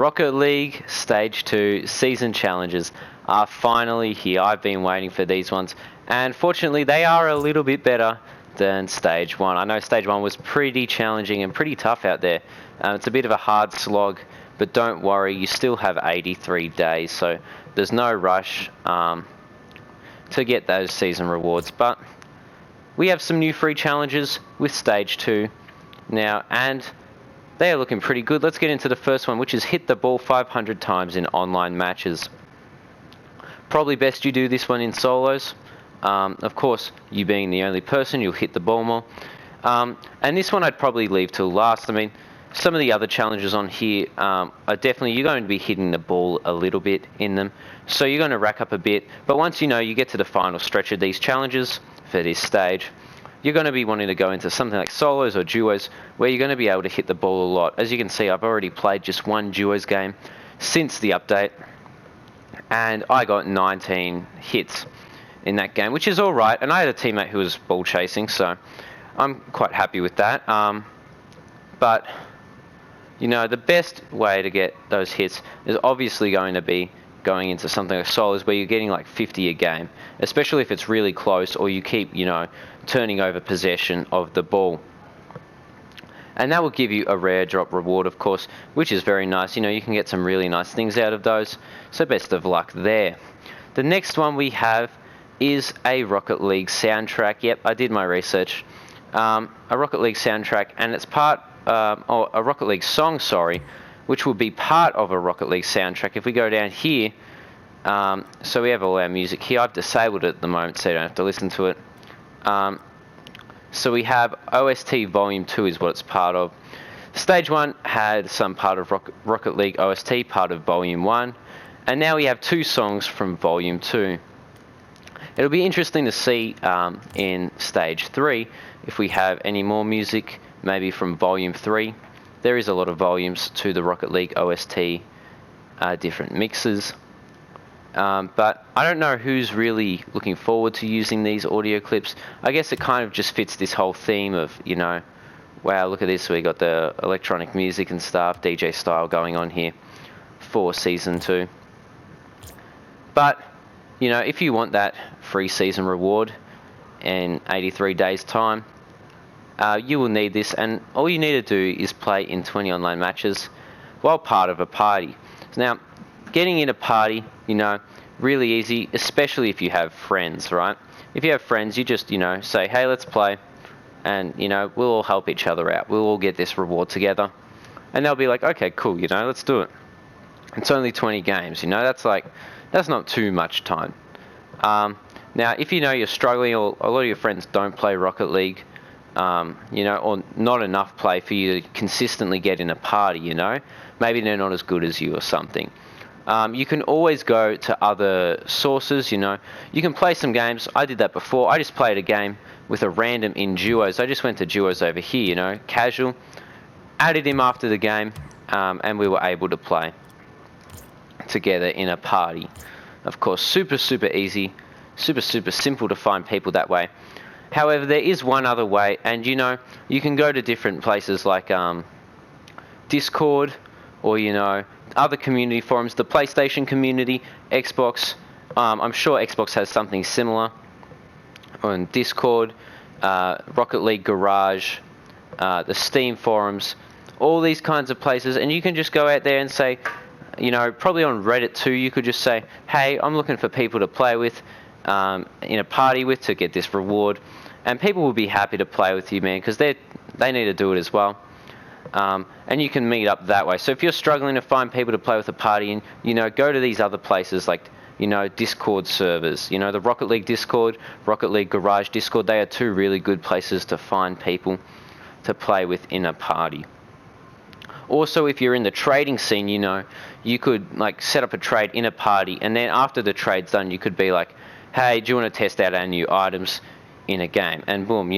Rocket League Stage 2 Season Challenges are finally here. I've been waiting for these ones, and fortunately they are a little bit better than Stage 1. I know Stage 1 was pretty challenging and pretty tough out there. It's a bit of a hard slog, but don't worry, you still have 83 days, so there's no rush to get those season rewards. But we have some new free challenges with Stage 2 now, and they are looking pretty good. Let's get into the first one, which is hit the ball 500 times in online matches. Probably best you do this one in solos. Of course, you being the only person, you'll hit the ball more. And this one I'd probably leave till last. I mean, some of the other challenges on here are definitely, you're going to be hitting the ball a little bit in them. So you're going to rack up a bit. But once you get to the final stretch of these challenges for this stage, you're going to be wanting to go into something like solos or duos where you're going to be able to hit the ball a lot. As you can see, I've already played just one duos game since the update, and I got 19 hits in that game, which is alright. And I had a teammate who was ball chasing, so I'm quite happy with that. But the best way to get those hits is obviously going to be going into something like solos where you're getting like 50 a game, especially if it's really close or you keep, turning over possession of the ball. And that will give you a rare drop reward, of course, which is very nice. You can get some really nice things out of those, so best of luck there. The next one we have is a Rocket League soundtrack. Yep, I did my research. A Rocket League soundtrack, and it's or a Rocket League song, sorry, which will be part of a Rocket League soundtrack. If we go down here, so we have all our music here. I've disabled it at the moment so you don't have to listen to it. So we have OST Volume 2 is what it's part of. Stage 1 had some part of Rocket League OST, part of Volume 1. And now we have 2 songs from Volume 2. It'll be interesting to see in Stage 3 if we have any more music, maybe from Volume 3. There is a lot of volumes to the Rocket League OST, different mixes. But I don't know who's really looking forward to using these audio clips. I guess it kind of just fits this whole theme of, wow, look at this. We got the electronic music and stuff, DJ style going on here for Season 2. But, if you want that free season reward in 83 days' time, you will need this, and all you need to do is play in 20 online matches while part of a party. Now, getting in a party, really easy, especially if you have friends, right? If you have friends, you just, say, hey, let's play, and, we'll all help each other out. We'll all get this reward together. And they'll be like, okay, cool, let's do it. It's only 20 games, that's not too much time. Now, if you're struggling, or a lot of your friends don't play Rocket League, or not enough play for you to consistently get in a party, maybe they're not as good as you or something. You can always go to other sources, you can play some games. I did that before. I just played a game with a random in duos. I just went to duos over here, casual, added him after the game, and we were able to play together in a party. Of course, super, super easy, super, super simple to find people that way. However, there is one other way, and you can go to different places like Discord, or other community forums, the PlayStation community, Xbox. I'm sure Xbox has something similar on Discord, Rocket League Garage, the Steam forums, all these kinds of places, and you can just go out there and say, probably on Reddit too, you could just say, hey, I'm looking for people to play with, in a party with, to get this reward, and people will be happy to play with you, man, because they need to do it as well. And you can meet up that way. So if you're struggling to find people to play with a party, and go to these other places like Discord servers, the Rocket League Discord, Rocket League Garage Discord. They are 2 really good places to find people to play with in a party. Also, if you're in the trading scene, you could set up a trade in a party, and then after the trade's done, you could be like, hey, do you want to test out our new items in a game? And boom,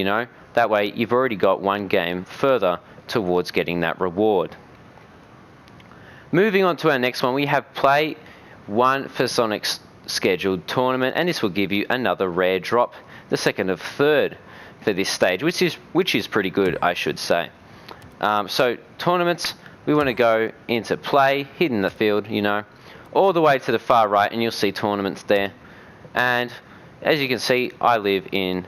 that way you've already got one game further towards getting that reward. Moving on to our next one, we have play one for Sonic's scheduled tournament, and this will give you another rare drop, the second of third for this stage, which is pretty good, I should say. So tournaments we want to go into play, hitting the field, you know, all the way to the far right, and you'll see tournaments there. And as you can see, I live in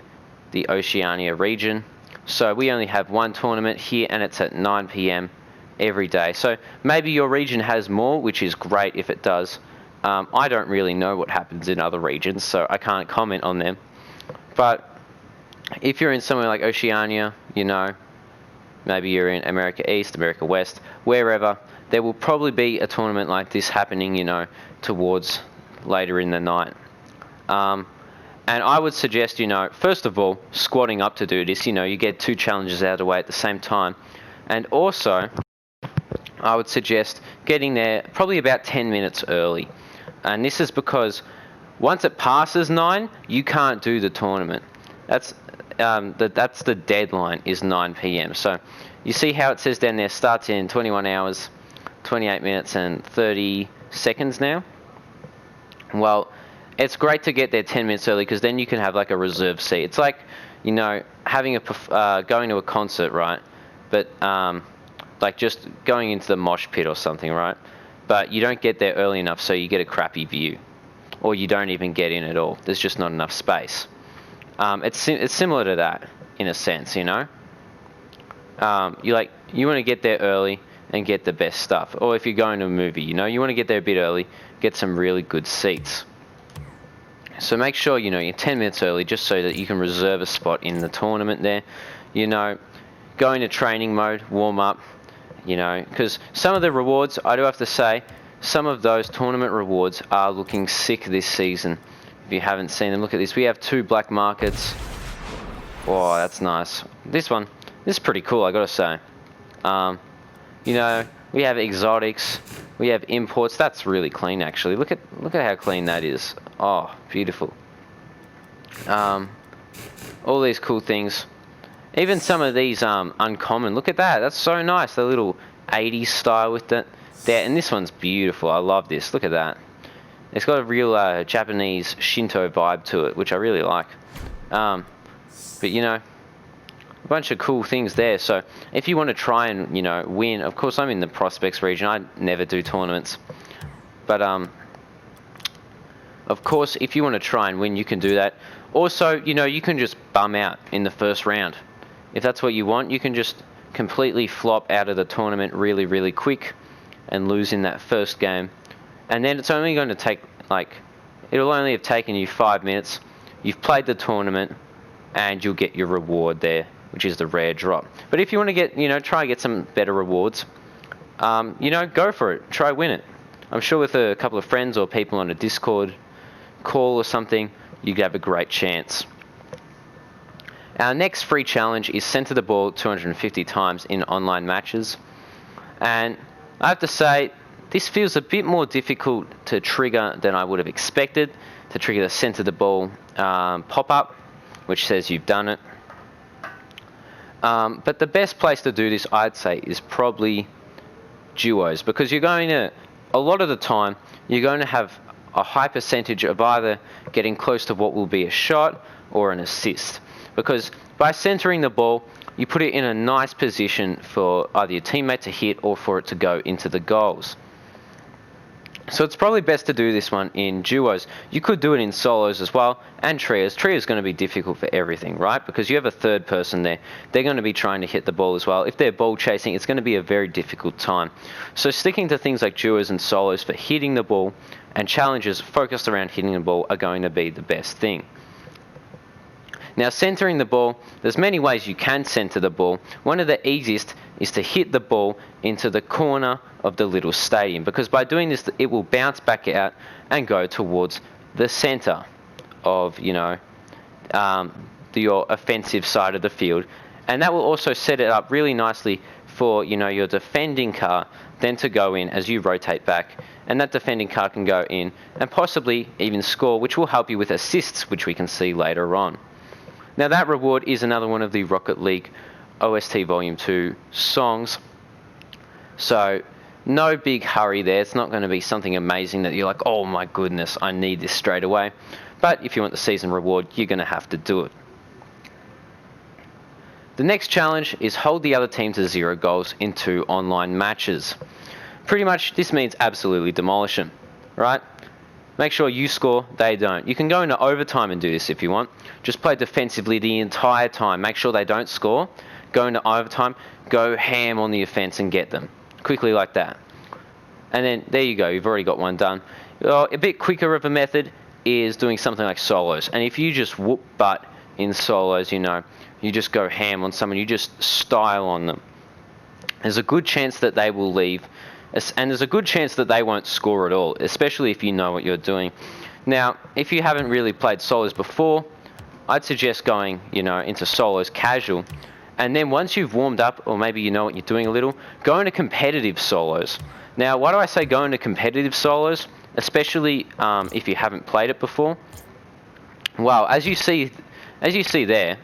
the Oceania region, so we only have one tournament here, and it's at 9 p.m. every day. So maybe your region has more, which is great if it does. I don't really know what happens in other regions, so I can't comment on them. But if you're in somewhere like Oceania, you know, maybe you're in America East, America West, wherever, there will probably be a tournament like this happening, you know, towards later in the night. And I would suggest, you know, first of all, squatting up to do this. You know, you get 2 challenges out of the way at the same time. And also, I would suggest getting there probably about 10 minutes early. And this is because once it passes 9, you can't do the tournament. That's the deadline, is 9 p.m. So you see how it says down there, starts in 21 hours, 28 minutes and 30 seconds now? Well, it's great to get there 10 minutes early, because then you can have like a reserve seat. It's like, you know, having going to a concert, right? But like just going into the mosh pit or something, right? But you don't get there early enough, so you get a crappy view, or you don't even get in at all. There's just not enough space. It's similar to that in a sense, you know. You want to get there early and get the best stuff. Or if you're going to a movie, you know, you want to get there a bit early, get some really good seats. So make sure, you know, you're 10 minutes early, just so that you can reserve a spot in the tournament there. You know, go into training mode, warm up, you know, because some of the rewards, I do have to say, some of those tournament rewards are looking sick this season. If you haven't seen them, look at this. We have 2 black markets. Oh, that's nice. This is pretty cool, I gotta say. You know, we have exotics, we have imports. That's really clean, actually. Look at how clean that is. Oh, beautiful. All these cool things. Even some of these uncommon. Look at that. That's so nice. The little 80s style with it there. And this one's beautiful. I love this. Look at that. It's got a real Japanese Shinto vibe to it, which I really like. But you know, a bunch of cool things there. So if you want to try and, you know, win, of course I'm in the prospects region. I never do tournaments. But of course, if you want to try and win, you can do that. Also, you know, you can just bum out in the first round. If that's what you want, you can just completely flop out of the tournament really, really quick and lose in that first game. And then it's only going to take, like, it'll only have taken you 5 minutes. You've played the tournament, and you'll get your reward there, which is the rare drop. But if you want to get, you know, try and get some better rewards, you know, go for it. Try win it. I'm sure with a couple of friends or people on a Discord call or something, you have a great chance. Our next free challenge is center the ball 250 times in online matches. And I have to say, this feels a bit more difficult to trigger than I would have expected, to trigger the center the ball pop-up, which says you've done it. But the best place to do this, I'd say, is probably duos, because you're going to, a lot of the time, you're going to have a high percentage of either getting close to what will be a shot or an assist. Because by centering the ball, you put it in a nice position for either your teammate to hit or for it to go into the goals. So it's probably best to do this one in duos. You could do it in solos as well, and trios. Trio is going to be difficult for everything, right? Because you have a third person there. They're going to be trying to hit the ball as well. If they're ball chasing, it's going to be a very difficult time. So sticking to things like duos and solos for hitting the ball, and challenges focused around hitting the ball, are going to be the best thing. Now, centering the ball, there's many ways you can center the ball. One of the easiest is to hit the ball into the corner of the little stadium, because by doing this, it will bounce back out and go towards the center of, you know, your offensive side of the field. And that will also set it up really nicely for, you know, your defending car then to go in as you rotate back, and that defending car can go in and possibly even score, which will help you with assists, which we can see later on. Now, that reward is another one of the Rocket League OST Volume 2 songs. So, no big hurry there. It's not going to be something amazing that you're like, oh my goodness, I need this straight away. But if you want the season reward, you're going to have to do it. The next challenge is hold the other team to 0 goals in 2 online matches. Pretty much this means absolutely demolish them, right? Make sure you score, they don't. You can go into overtime and do this if you want. Just play defensively the entire time. Make sure they don't score. Go into overtime, go ham on the offense and get them. Quickly like that. And then there you go, you've already got one done. A bit quicker of a method is doing something like solos. And if you just whoop butt in solos, you know, you just go ham on someone, you just style on them, there's a good chance that they will leave. And there's a good chance that they won't score at all, especially if you know what you're doing. Now, if you haven't really played solos before, I'd suggest going, you know, into solos casual. And then once you've warmed up, or maybe you know what you're doing a little, go into competitive solos. Now, why do I say go into competitive solos, especially if you haven't played it before? Well, as you see there,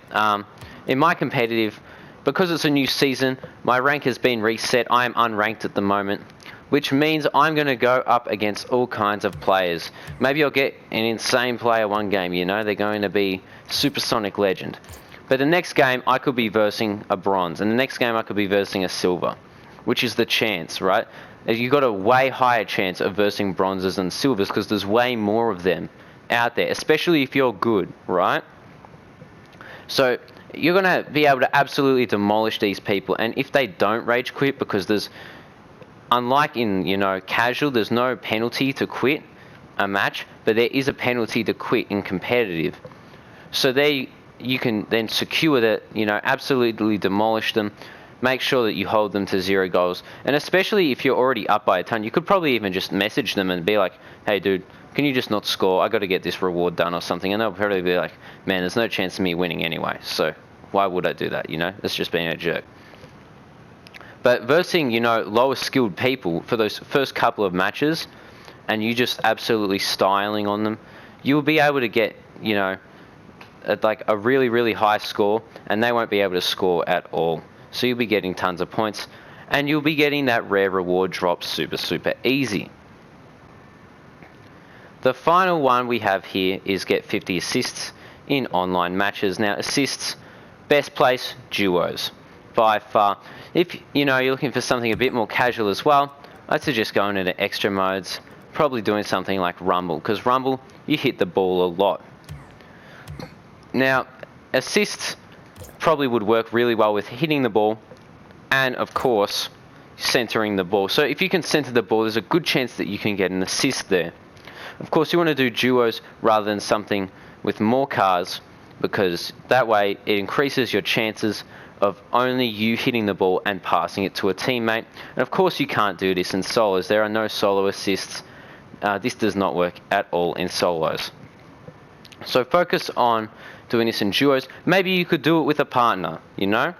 in my competitive, because it's a new season, my rank has been reset. I am unranked at the moment, which means I'm going to go up against all kinds of players. Maybe I'll get an insane player one game, you know, they're going to be Supersonic Legend. But the next game, I could be versing a bronze, and the next game I could be versing a silver, which is the chance, right? You've got a way higher chance of versing bronzes and silvers because there's way more of them out there, especially if you're good, right? So you're going to be able to absolutely demolish these people, and if they don't rage quit, because there's, unlike in, you know, casual, there's no penalty to quit a match, but there is a penalty to quit in competitive. So there you can then secure that, you know, absolutely demolish them, make sure that you hold them to 0 goals, and especially if you're already up by a ton, you could probably even just message them and be like, hey dude, can you just not score? I got to get this reward done or something. And they'll probably be like, man, there's no chance of me winning anyway, so why would I do that, you know? It's just being a jerk. But versing, you know, lower skilled people for those first couple of matches, and you just absolutely styling on them, you'll be able to get, you know, like a really, really high score, and they won't be able to score at all. So you'll be getting tons of points, and you'll be getting that rare reward drop super, super easy. The final one we have here is get 50 assists in online matches. Now, assists, best place, duos, by far. If, you know, you're looking for something a bit more casual as well, I'd suggest going into extra modes, probably doing something like Rumble, because Rumble, you hit the ball a lot. Now, assists probably would work really well with hitting the ball and, of course, centering the ball. So if you can center the ball, there's a good chance that you can get an assist there. Of course, you want to do duos rather than something with more cars, because that way it increases your chances of only you hitting the ball and passing it to a teammate. And of course, you can't do this in solos. There are no solo assists. This does not work at all in solos. So focus on doing this in duos. Maybe you could do it with a partner, you know?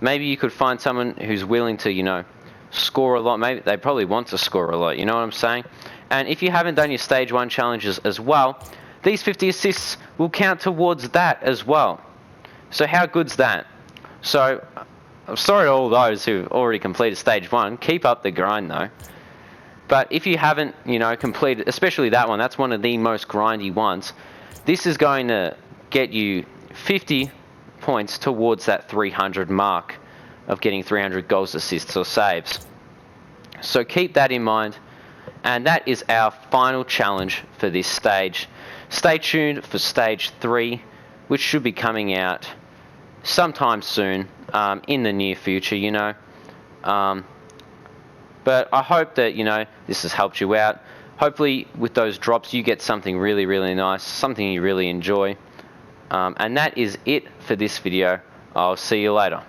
Maybe you could find someone who's willing to, you know, score a lot. Maybe they probably want to score a lot, you know what I'm saying? And if you haven't done your stage 1 challenges as well, these 50 assists will count towards that as well. So how good's that? So I'm sorry to all those who've already completed stage 1. Keep up the grind though. But if you haven't, you know, completed, especially that one, that's one of the most grindy ones. This is going to get you 50 points towards that 300 mark of getting 300 goals, assists or saves. So keep that in mind. And that is our final challenge for this stage. Stay tuned for stage 3, which should be coming out sometime soon, in the near future, you know. But I hope that, you know, this has helped you out. Hopefully with those drops you get something really, really nice, something you really enjoy. And that is it for this video. I'll see you later.